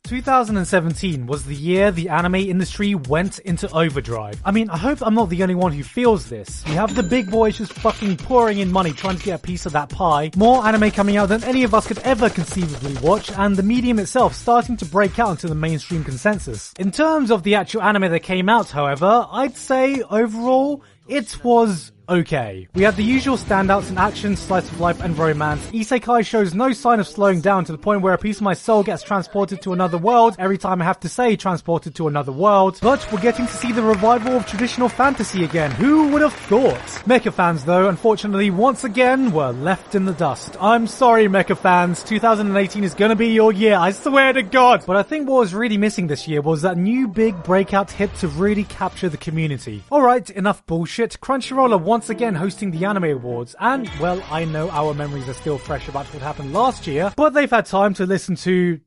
2017 was the year the anime industry went into overdrive. I mean, I hope I'm not the only one who feels this. You have the big boys just fucking pouring in money trying to get a piece of that pie, more anime coming out than any of us could ever conceivably watch, and the medium itself starting to break out into the mainstream consensus. In terms of the actual anime that came out, however, I'd say overall, it was okay. We had the usual standouts in action, slice of life, and romance. Isekai shows no sign of slowing down to the point where a piece of my soul gets transported to another world every time I have to say transported to another world. But we're getting to see the revival of traditional fantasy again. Who would have thought? Mecha fans, though, unfortunately, once again, were left in the dust. I'm sorry, Mecha fans. 2018 is gonna be your year, I swear to God. But I think what was really missing this year was that new big breakout hit to really capture the community. Alright, enough bullshit. Crunchyroll are once again hosting the Anime Awards, and, well, I know our memories are still fresh about what happened last year, but they've had time to listen to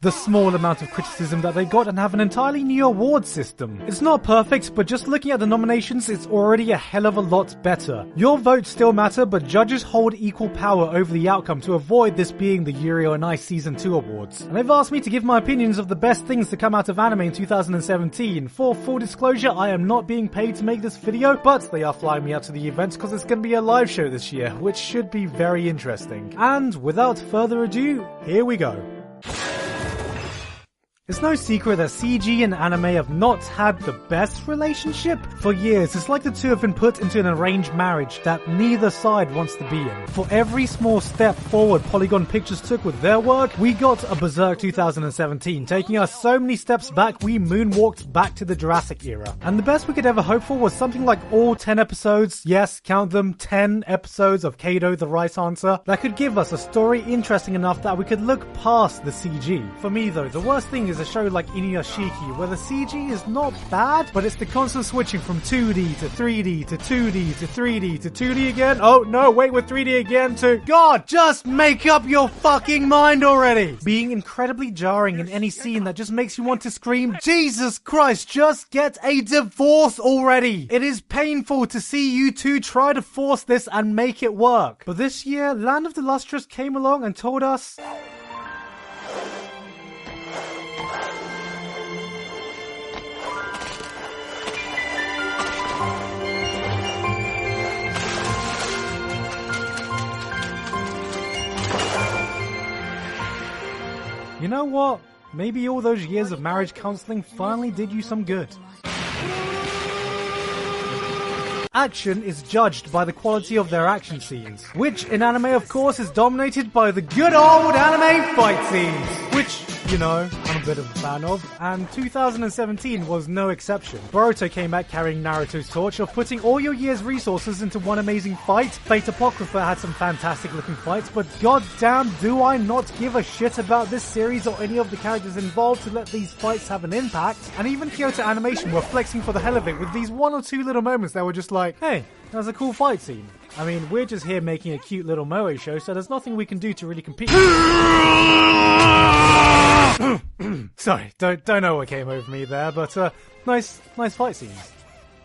the small amount of criticism that they got and have an entirely new award system. It's not perfect, but just looking at the nominations, it's already a hell of a lot better. Your votes still matter, but judges hold equal power over the outcome to avoid this being the Yuri on Ice Season 2 awards. And they've asked me to give my opinions of the best things to come out of anime in 2017. For full disclosure, I am not being paid to make this video, but they are flying me out to the event because it's going to be a live show this year, which should be very interesting. And without further ado, here we go. It's no secret that CG and anime have not had the best relationship for years. It's like the two have been put into an arranged marriage that neither side wants to be in. For every small step forward Polygon Pictures took with their work, we got a Berserk 2017, taking us so many steps back we moonwalked back to the Jurassic era. And the best we could ever hope for was something like all 10 episodes, yes, count them, 10 episodes of Kado the Right Answer, that could give us a story interesting enough that we could look past the CG. For me though, the worst thing is a show like Inuyashiki, where the CG is not bad, but it's the constant switching from 2D to 3D to 2D to 3D to 2D again. Oh no, wait, with 3D again to... God, just make up your fucking mind already! Being incredibly jarring in any scene that just makes you want to scream, Jesus Christ, just get a divorce already! It is painful to see you two try to force this and make it work. But this year, Land of the Lustrous came along and told us... You know what? Maybe all those years of marriage counseling finally did you some good. Action is judged by the quality of their action scenes, which in anime of course is dominated by the good old anime fight scenes, which, you know, I'm a bit of a fan of, and 2017 was no exception. Boruto came back carrying Naruto's torch of putting all your year's resources into one amazing fight. Fate Apocrypha had some fantastic looking fights, but goddamn do I not give a shit about this series or any of the characters involved to let these fights have an impact. And even Kyoto Animation were flexing for the hell of it with these one or two little moments that were just like, hey, that was a cool fight scene. I mean, we're just here making a cute little moe show, so there's nothing we can do to really compete. Sorry, don't know what came over me there, but nice fight scenes.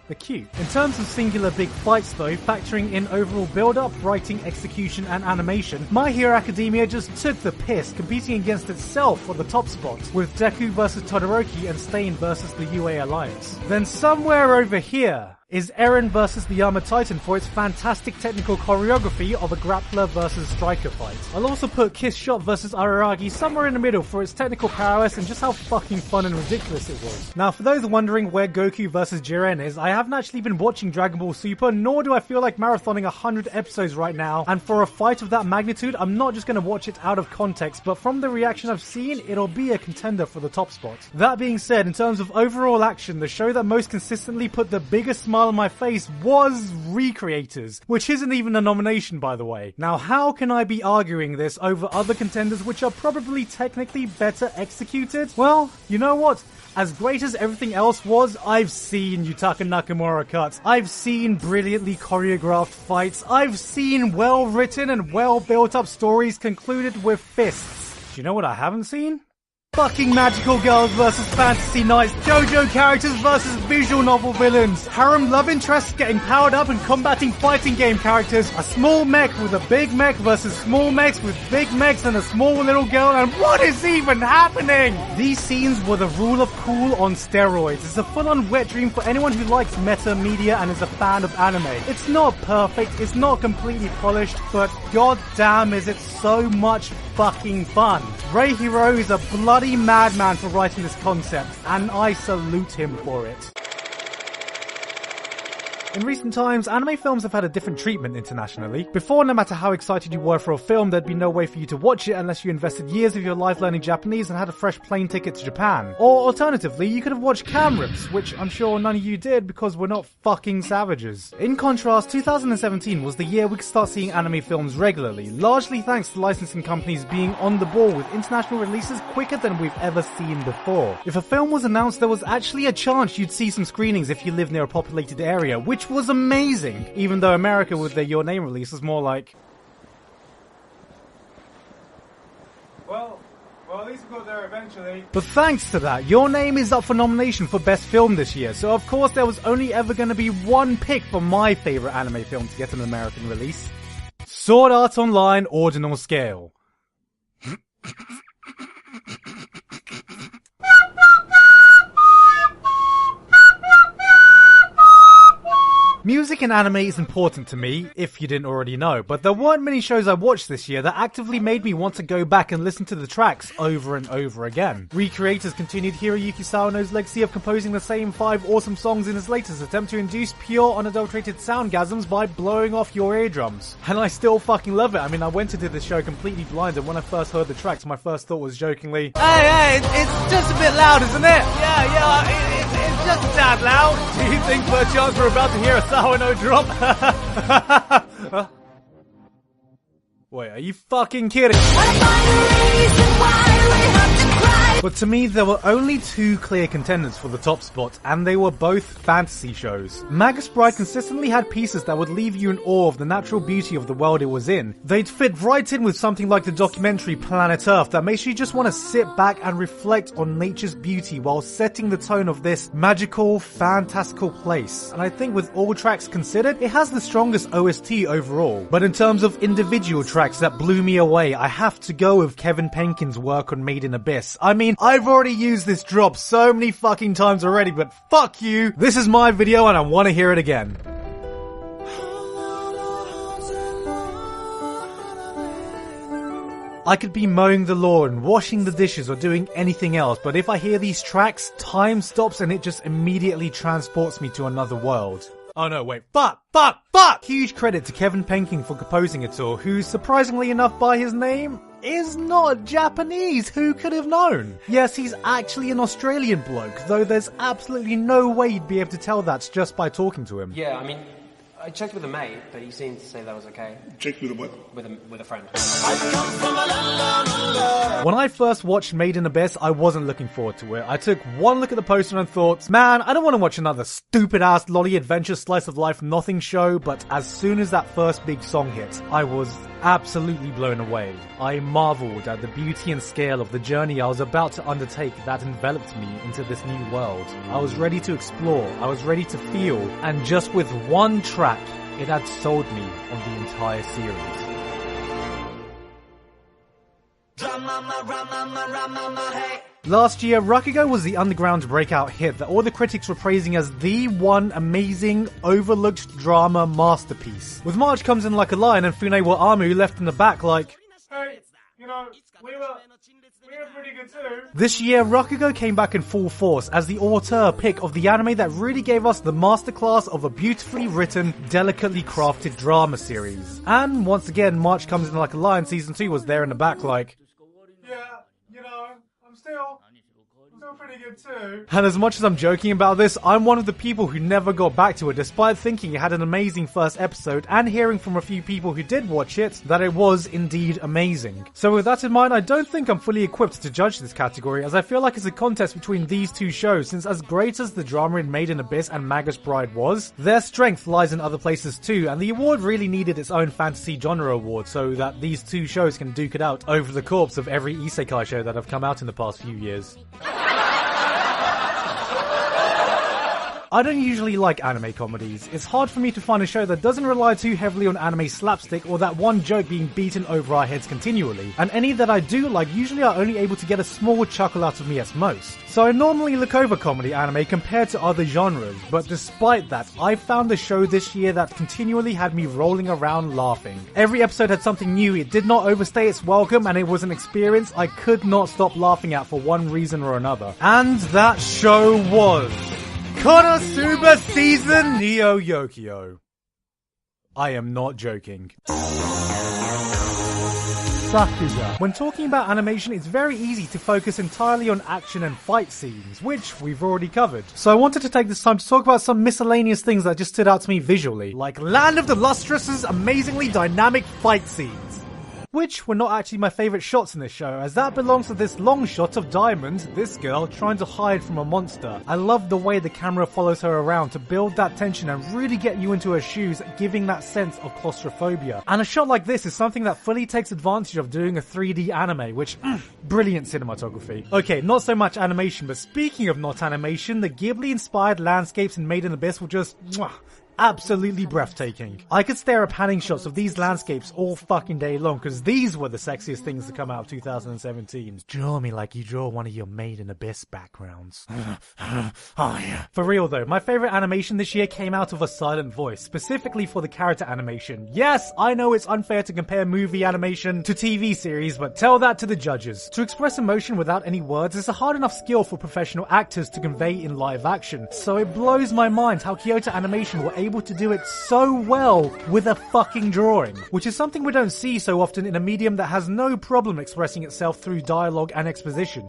They're cute. In terms of singular big fights though, factoring in overall build-up, writing, execution and animation, My Hero Academia just took the piss, competing against itself for the top spot, with Deku vs Todoroki and Stain vs the UA Alliance. Then somewhere over here is Eren vs the Armored Titan for its fantastic technical choreography of a grappler versus striker fight. I'll also put Kiss Shot vs Araragi somewhere in the middle for its technical prowess and just how fucking fun and ridiculous it was. Now for those wondering where Goku vs Jiren is, I haven't actually been watching Dragon Ball Super, nor do I feel like marathoning 100 episodes right now, and for a fight of that magnitude, I'm not just going to watch it out of context, but from the reaction I've seen, it'll be a contender for the top spot. That being said, in terms of overall action, the show that most consistently put the biggest smile on my face was Recreators, which isn't even a nomination by the way. Now how can I be arguing this over other contenders which are probably technically better executed? Well, you know what? As great as everything else was, I've seen Yutaka Nakamura cuts, I've seen brilliantly choreographed fights, I've seen well written and well built up stories concluded with fists. Do you know what I haven't seen? Fucking magical girls versus fantasy knights, JoJo characters versus visual novel villains, harem love interests getting powered up and combating fighting game characters, a small mech with a big mech versus small mechs with big mechs and a small little girl, and what is even happening? These scenes were the rule of cool on steroids. It's a full-on wet dream for anyone who likes meta media and is a fan of anime. It's not perfect, it's not completely polished, but goddamn is it so much fucking fun. Ray Hiro is a bloody madman for writing this concept, and I salute him for it. In recent times, anime films have had a different treatment internationally. Before, no matter how excited you were for a film, there'd be no way for you to watch it unless you invested years of your life learning Japanese and had a fresh plane ticket to Japan. Or alternatively, you could have watched cam rips, which I'm sure none of you did because we're not fucking savages. In contrast, 2017 was the year we could start seeing anime films regularly, largely thanks to licensing companies being on the ball with international releases quicker than we've ever seen before. If a film was announced, there was actually a chance you'd see some screenings if you lived near a populated area, which was amazing, even though America with their Your Name release was more like, well, at least we got there eventually. But thanks to that, Your Name is up for nomination for Best Film this year, so of course there was only ever going to be one pick for my favourite anime film to get an American release. Sword Art Online Ordinal Scale. Music in anime is important to me, if you didn't already know, but there weren't many shows I watched this year that actively made me want to go back and listen to the tracks over and over again. Recreators continued Hiroyuki Sawano's legacy of composing the same 5 awesome songs in his latest attempt to induce pure, unadulterated soundgasms by blowing off your eardrums. And I still fucking love it. I mean, I went into this show completely blind, and when I first heard the tracks, my first thought was jokingly, hey, it's just a bit loud, isn't it? Yeah, it's just a tad loud. Do you think perchance we're about to hear a Sawano drop? Wait, are you fucking kidding? But to me, there were only 2 clear contenders for the top spot, and they were both fantasy shows. Magus Bride consistently had pieces that would leave you in awe of the natural beauty of the world it was in. They'd fit right in with something like the documentary Planet Earth that makes you just want to sit back and reflect on nature's beauty while setting the tone of this magical, fantastical place. And I think with all tracks considered, it has the strongest OST overall. But in terms of individual tracks that blew me away, I have to go with Kevin Penkin's work on Made in Abyss. I mean, I've already used this drop so many fucking times already, but fuck you! This is my video and I want to hear it again. I could be mowing the lawn, washing the dishes, or doing anything else, but if I hear these tracks, time stops and it just immediately transports me to another world. Oh no, wait, fuck! Huge credit to Kevin Penkin for composing it all, who, surprisingly enough by his name, is not Japanese. Who could have known? Yes, he's actually an Australian bloke, though there's absolutely no way you'd be able to tell that just by talking to him. Yeah, I mean, I checked with a mate, but he seemed to say that was okay. Checked with a what? With a friend. When I first watched Made in Abyss, I wasn't looking forward to it. I took one look at the poster and thought, man, I don't want to watch another stupid-ass lolly adventure slice of life nothing show, but as soon as that first big song hit, I was absolutely blown away. I marveled at the beauty and scale of the journey I was about to undertake that enveloped me into this new world. I was ready to explore, I was ready to feel, and just with one track, it had sold me on the entire series. Last year, Rakugo was the underground breakout hit that all the critics were praising as the one amazing, overlooked drama masterpiece. With March Comes In Like a Lion and Fune wa Amu left in the back like, hey, you know, we were pretty good too. This year, Rakugo came back in full force as the auteur pick of the anime that really gave us the masterclass of a beautifully written, delicately crafted drama series. And once again, March Comes In Like a Lion Season 2 was there in the back like, yeah, you know, I'm still still pretty good too. And as much as I'm joking about this, I'm one of the people who never got back to it despite thinking it had an amazing first episode and hearing from a few people who did watch it that it was indeed amazing. So with that in mind, I don't think I'm fully equipped to judge this category, as I feel like it's a contest between these two shows, since as great as the drama in Made in Abyss and Magus Bride was, their strength lies in other places too, and the award really needed its own fantasy genre award so that these two shows can duke it out over the corpse of every isekai show that have come out in the past few years. I don't usually like anime comedies. It's hard for me to find a show that doesn't rely too heavily on anime slapstick or that one joke being beaten over our heads continually. And any that I do like usually are only able to get a small chuckle out of me at most. So I normally look over comedy anime compared to other genres, but despite that, I found a show this year that continually had me rolling around laughing. Every episode had something new, it did not overstay its welcome, and it was an experience I could not stop laughing at for one reason or another. And that show was Konosuba Season Neo Yokio. I am not joking. Sakuga. When talking about animation, it's very easy to focus entirely on action and fight scenes, which we've already covered. So I wanted to take this time to talk about some miscellaneous things that just stood out to me visually, like Land of the Lustrous' amazingly dynamic fight scenes. Which were not actually my favourite shots in this show, as that belongs to this long shot of Diamond, this girl, trying to hide from a monster. I love the way the camera follows her around to build that tension and really get you into her shoes, giving that sense of claustrophobia. And a shot like this is something that fully takes advantage of doing a 3D anime, which, brilliant cinematography. Okay, not so much animation, but speaking of not animation, the Ghibli-inspired landscapes in Made in Abyss were just, absolutely breathtaking. I could stare at panning shots of these landscapes all fucking day long, because these were the sexiest things to come out of 2017. Draw me like you draw one of your Made in Abyss backgrounds. Oh yeah. For real though, my favourite animation this year came out of A Silent Voice, specifically for the character animation. Yes, I know it's unfair to compare movie animation to TV series, but tell that to the judges. To express emotion without any words is a hard enough skill for professional actors to convey in live action, so it blows my mind how Kyoto Animation were able to do it so well with a fucking drawing, which is something we don't see so often in a medium that has no problem expressing itself through dialogue and exposition.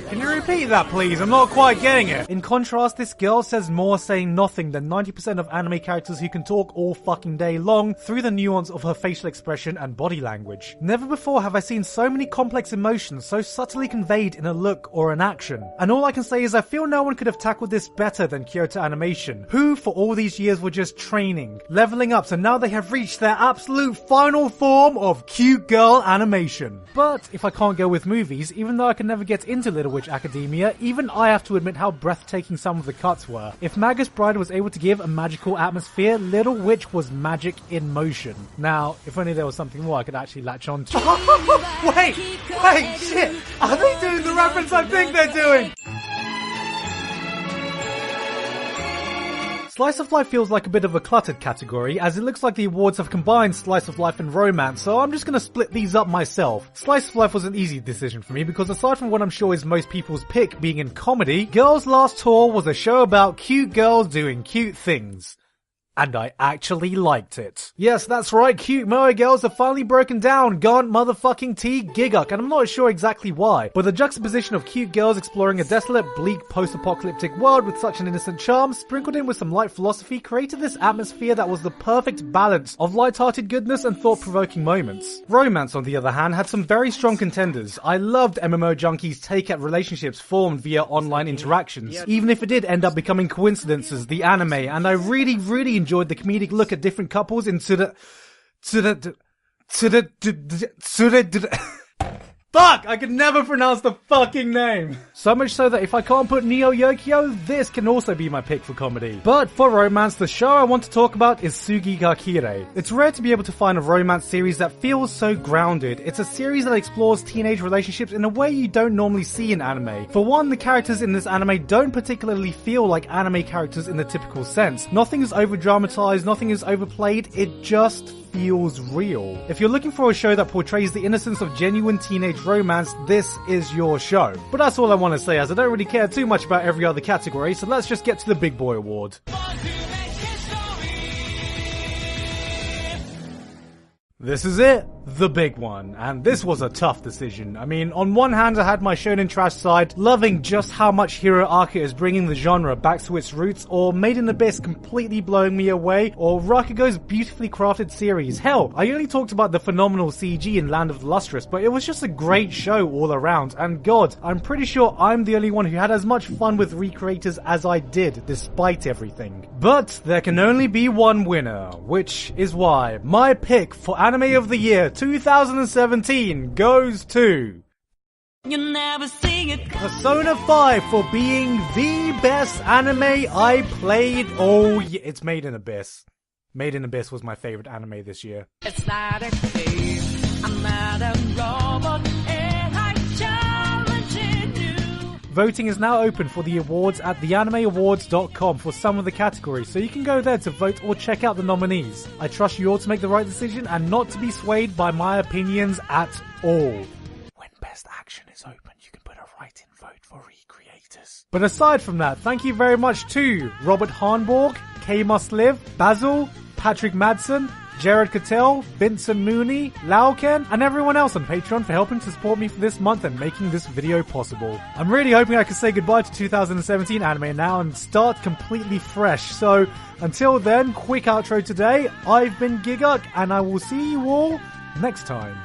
Can you repeat that please? I'm not quite getting it. In contrast, this girl says more saying nothing than 90% of anime characters who can talk all fucking day long through the nuance of her facial expression and body language. Never before have I seen so many complex emotions so subtly conveyed in a look or an action. And all I can say is I feel no one could have tackled this better than Kyoto Animation, who for all these years were just training, leveling up, so now they have reached their absolute final form of cute girl animation. But if I can't go with movies, even though I can never get into Little Witch Academia, even I have to admit how breathtaking some of the cuts were. If Magus Bride was able to give a magical atmosphere, Little Witch was magic in motion. Now, if only there was something more I could actually latch on to. Wait, shit! Are they doing the reference I think they're doing? Slice of Life feels like a bit of a cluttered category, as it looks like the awards have combined Slice of Life and Romance, so I'm just gonna split these up myself. Slice of Life was an easy decision for me, because aside from what I'm sure is most people's pick being in comedy, Girls Last Tour was a show about cute girls doing cute things. And I actually liked it. Yes, that's right, cute moe girls have finally broken down, gone motherfucking T-Giguk, and I'm not sure exactly why, but the juxtaposition of cute girls exploring a desolate, bleak, post-apocalyptic world with such an innocent charm, sprinkled in with some light philosophy, created this atmosphere that was the perfect balance of light-hearted goodness and thought-provoking moments. Romance, on the other hand, had some very strong contenders. I loved MMO Junkie's take at relationships formed via online interactions, even if it did end up becoming coincidences, the anime, and I really enjoyed the comedic look at different couples in Fuck! I could never pronounce the fucking name! So much so that if I can't put Neo Yokio, this can also be my pick for comedy. But for romance, the show I want to talk about is Sugi ga Kirei. It's rare to be able to find a romance series that feels so grounded. It's a series that explores teenage relationships in a way you don't normally see in anime. For one, the characters in this anime don't particularly feel like anime characters in the typical sense. Nothing is over-dramatized, nothing is overplayed, it just feels real. If you're looking for a show that portrays the innocence of genuine teenage romance, this is your show. But that's all I want to say, as I don't really care too much about every other category, so let's just get to the Big Boy Award. This is it. the big one, and this was a tough decision. I mean, on one hand I had my Shonen Trash side, loving just how much Hero Arca is bringing the genre back to its roots, or Made in Abyss completely blowing me away, or Rakugo's beautifully crafted series. Hell, I only talked about the phenomenal CG in Land of the Lustrous, but it was just a great show all around, and god, I'm pretty sure I'm the only one who had as much fun with Recreators as I did, despite everything. But there can only be one winner, which is why my pick for Anime of the Year 2017 goes to You never see it. Persona 5 for being the best anime I played. Oh yeah, it's Made in Abyss. Made in Abyss was my favorite anime this year. It's not a game. I'm not a robot. And I'm challenging you. Voting is now open for the awards at theanimeawards.com for some of the categories, so you can go there to vote or check out the nominees. I trust you all to make the right decision and not to be swayed by my opinions at all. When Best Action is open, you can put a write-in vote for Recreators. But aside from that, thank you very much to Robert Harnborg, K Must Live, Basil, Patrick Madsen, Jared Cattell, Vincent Mooney, Lauken, and everyone else on Patreon for helping to support me for this month and making this video possible. I'm really hoping I can say goodbye to 2017 anime now and start completely fresh. So until then, quick outro today. I've been Gigguk, and I will see you all next time.